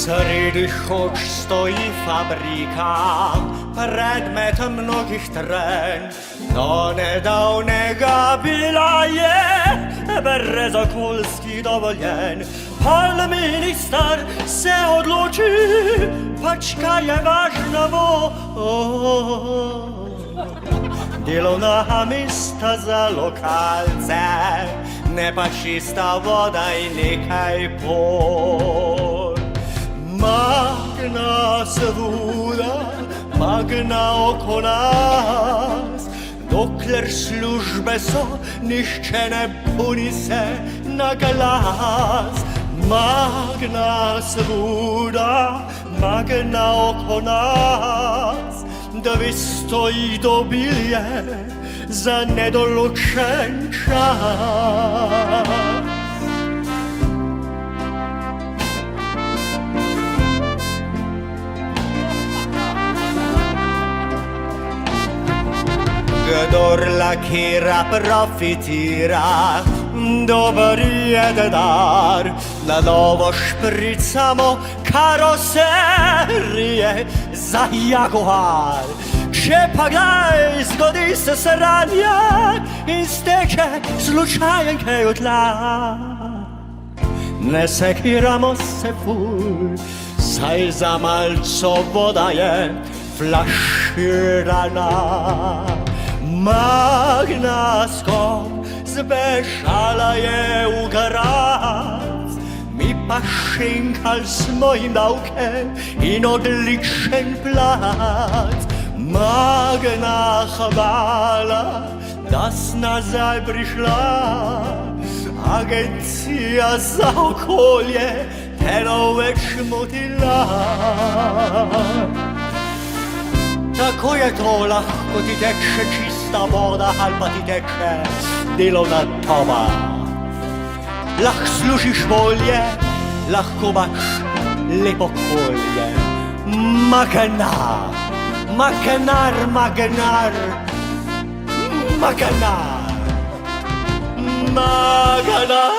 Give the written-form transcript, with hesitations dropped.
Серед хоч стоїть фабрика, предмет многих тренд, до недавнega bila je Berezak Volski dovoljen. Pal ministar se odloči, pač kaj je važno. Delovna mesta za lokalce, ne pa čista voda in nekaj por. Magna seveda, magna oko nas, dokler službe so, nišče ne puni se na glas. Magna seveda, magna oko nas, 200 jih dobil je za nedoločen čas. Kdor lakira profitira, dober je denar. Na novo špricamo karoserije za Jaguar. Če pa kdaj zgodi se sranje in steče slučajen kaj od tla, ne sekiramo se ful, saj za malco voda je flaširana. Magna skok zbežala je v Graz, mi pa šinkal smo jim davke in odličen plac. Magna hvala, da s nazaj prišla, agencija za okolje te no več motila. Tako je to, lahko ti teče čista voda ali pa ti teče delovna doba. Lahko služiš bolje, lahko imaš lepo okolje. Magna, magnar, magnar, magnar, magnar.